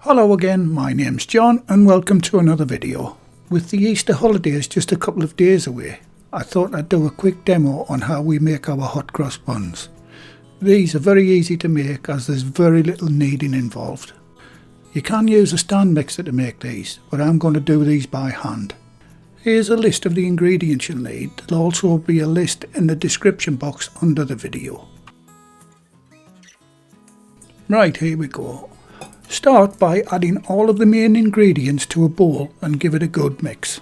Hello again, my name's John and welcome to another video. With the Easter holidays just a couple of days away, I thought I'd do a quick demo on how we make our hot cross buns. These are very easy to make as there's very little kneading involved. You can use a stand mixer to make these, but I'm going to do these by hand. Here's a list of the ingredients you'll need. There'll also be a list in the description box under the video. Right, here we go. Start by adding all of the main ingredients to a bowl and give it a good mix.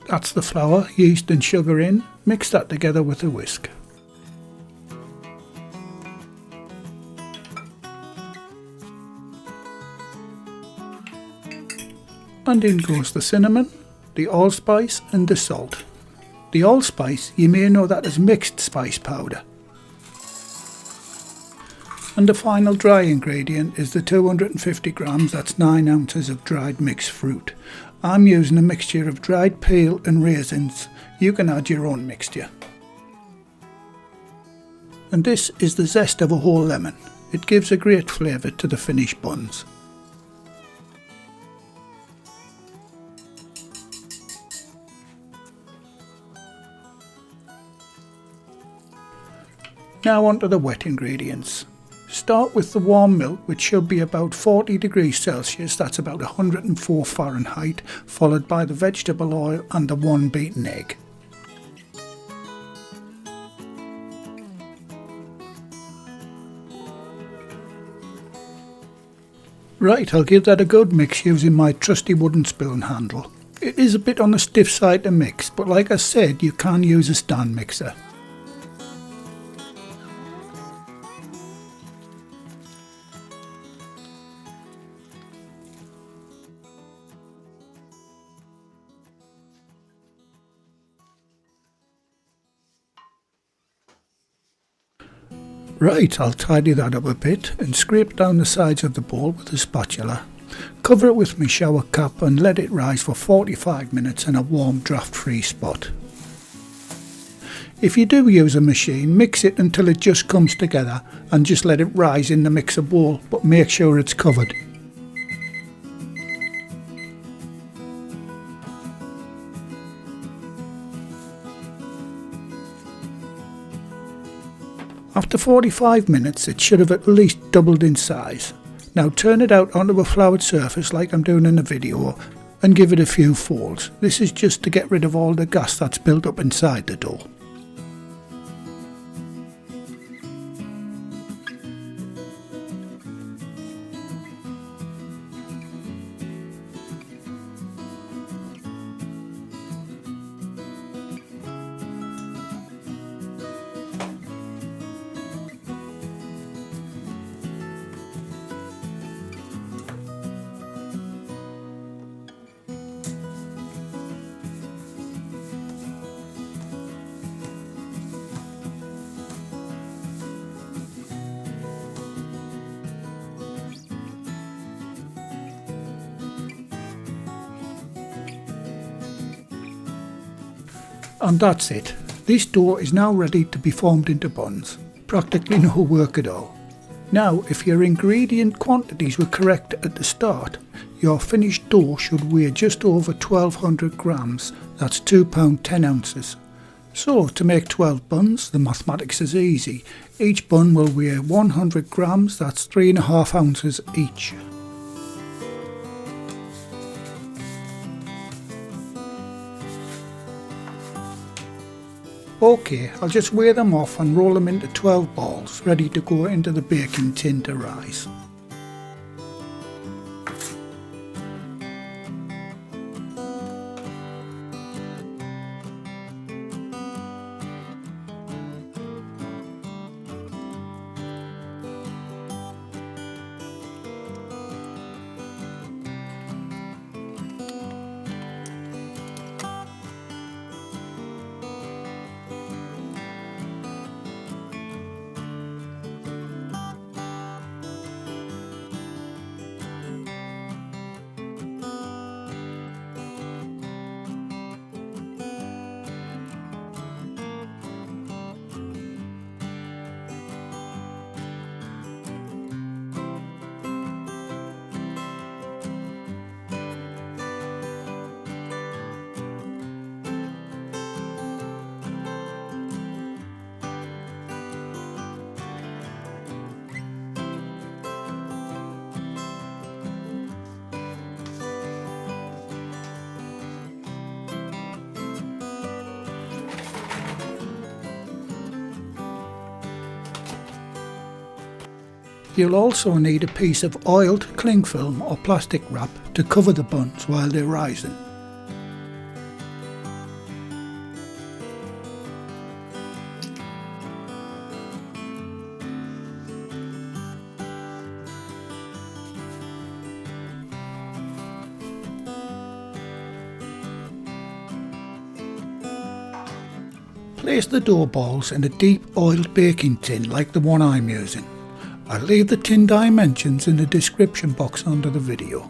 That's the flour, yeast and sugar in. Mix that together with a whisk. And in goes the cinnamon, the allspice and the salt. The allspice, you may know that as mixed spice powder. And the final dry ingredient is the 250 grams, that's 9 ounces of dried mixed fruit. I'm using a mixture of dried peel and raisins. You can add your own mixture. And this is the zest of a whole lemon. It gives a great flavour to the finished buns. Now on to the wet ingredients. Start with the warm milk, which should be about 40 degrees Celsius, that's about 104 Fahrenheit, followed by the vegetable oil and the 1 beaten egg. Right, I'll give that a good mix using my trusty wooden spoon handle. It is a bit on the stiff side to mix, but like I said, you can use a stand mixer. Right, I'll tidy that up a bit and scrape down the sides of the bowl with a spatula. Cover it with my shower cap and let it rise for 45 minutes in a warm draft-free spot. If you do use a machine, mix it until it just comes together and just let it rise in the mixer bowl, but make sure it's covered. After 45 minutes it should have at least doubled in size. Now turn it out onto a floured surface like I'm doing in the video and give it a few folds. This is just to get rid of all the gas that's built up inside the dough. And that's it. This dough is now ready to be formed into buns. Practically no work at all. Now, if your ingredient quantities were correct at the start, your finished dough should weigh just over 1200 grams, that's £2 10 ounces. So, to make 12 buns, the mathematics is easy. Each bun will weigh 100 grams, that's 3.5 ounces each. Okay, I'll just weigh them off and roll them into 12 balls, ready to go into the baking tin to rise. You'll also need a piece of oiled cling film or plastic wrap to cover the buns while they're rising. Place the dough balls in a deep oiled baking tin like the one I'm using. I'll leave the tin dimensions in the description box under the video.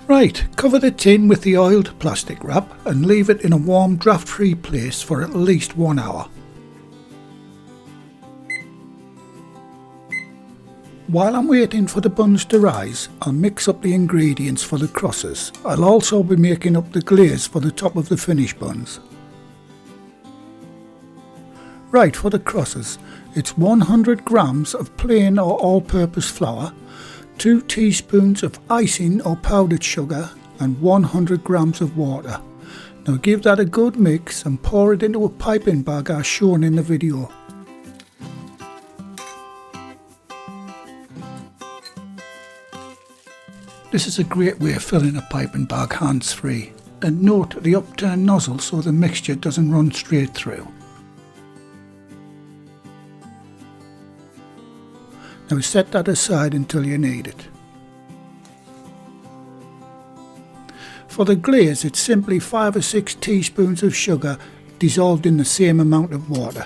Right, cover the tin with the oiled plastic wrap and leave it in a warm draft-free place for at least 1 hour. While I'm waiting for the buns to rise, I'll mix up the ingredients for the crosses. I'll also be making up the glaze for the top of the finished buns. Right, for the crosses, it's 100 grams of plain or all-purpose flour, 2 teaspoons of icing or powdered sugar and 100 grams of water. Now give that a good mix and pour it into a piping bag as shown in the video. This is a great way of filling a piping bag hands-free, and note the upturned nozzle so the mixture doesn't run straight through. Now set that aside until you need it. For the glaze, it's simply 5 or 6 teaspoons of sugar dissolved in the same amount of water.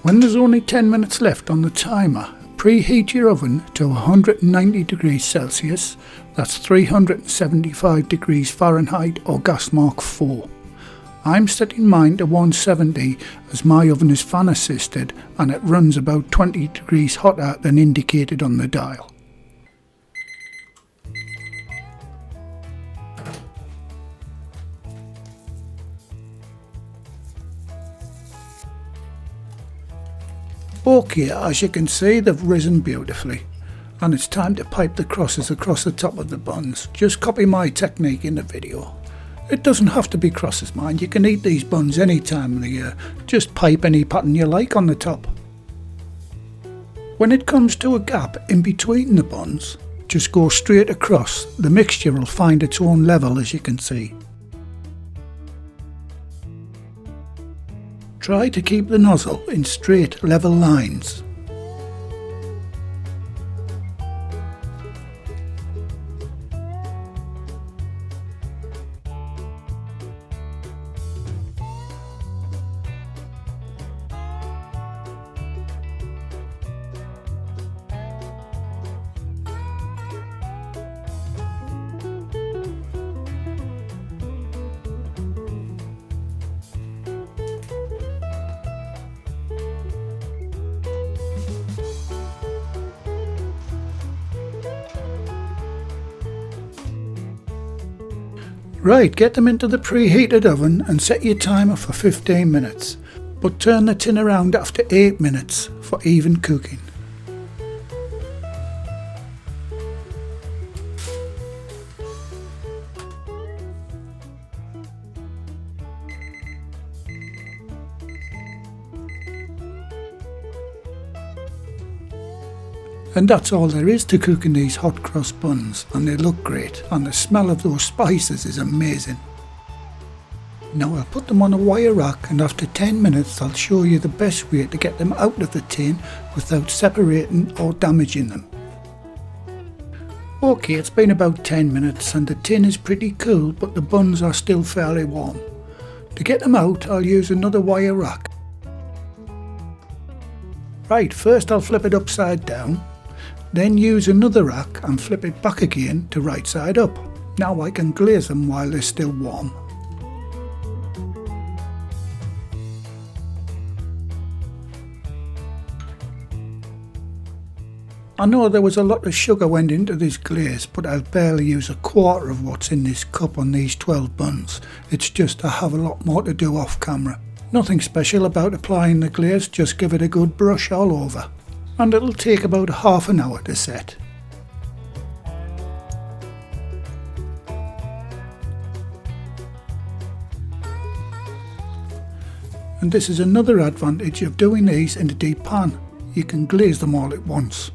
When there's only 10 minutes left on the timer, preheat your oven to 190 degrees Celsius, that's 375 degrees Fahrenheit or gas mark 4. I'm setting mine to 170 as my oven is fan assisted and it runs about 20 degrees hotter than indicated on the dial. Okay, as you can see, they've risen beautifully, and it's time to pipe the crosses across the top of the buns. Just copy my technique in the video. It doesn't have to be crosses, mind, you can eat these buns any time of the year. Just pipe any pattern you like on the top. When it comes to a gap in between the buns, just go straight across. The mixture will find its own level, as you can see. Try to keep the nozzle in straight, level lines. Right, get them into the preheated oven and set your timer for 15 minutes, but turn the tin around after 8 minutes for even cooking. And that's all there is to cooking these hot cross buns, and they look great, and the smell of those spices is amazing. Now I'll put them on a wire rack, and after 10 minutes I'll show you the best way to get them out of the tin without separating or damaging them. Okay, it's been about 10 minutes and the tin is pretty cool, but the buns are still fairly warm. To get them out, I'll use another wire rack. Right, first I'll flip it upside down. Then use another rack and flip it back again to right side up. Now I can glaze them while they're still warm. I know there was a lot of sugar went into this glaze, but I'll barely use a quarter of what's in this cup on these 12 buns. It's just I have a lot more to do off camera. Nothing special about applying the glaze, just give it a good brush all over. And it'll take about half an hour to set. And this is another advantage of doing these in a deep pan. You can glaze them all at once.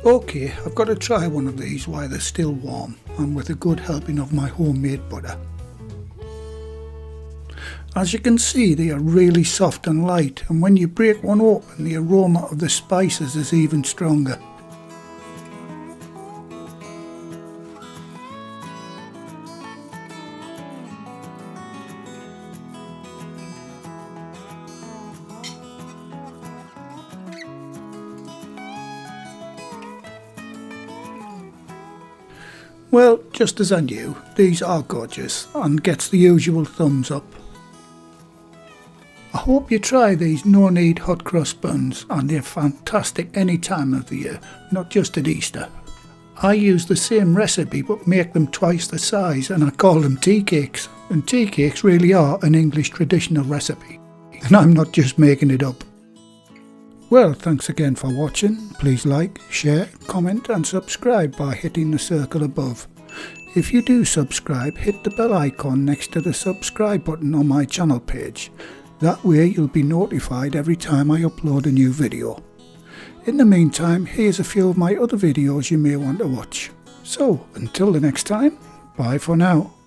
Okay, I've got to try one of these while they're still warm and with a good helping of my homemade butter. As you can see, they are really soft and light, and when you break one open, the aroma of the spices is even stronger. Well, just as I knew, these are gorgeous and gets the usual thumbs up. I hope you try these no-knead hot cross buns, and they're fantastic any time of the year, not just at Easter. I use the same recipe but make them twice the size, and I call them tea cakes. And tea cakes really are an English traditional recipe, and I'm not just making it up. Well, thanks again for watching. Please like, share, comment and subscribe by hitting the circle above. If you do subscribe, hit the bell icon next to the subscribe button on my channel page. That way you'll be notified every time I upload a new video. In the meantime, here's a few of my other videos you may want to watch. So, until the next time, bye for now.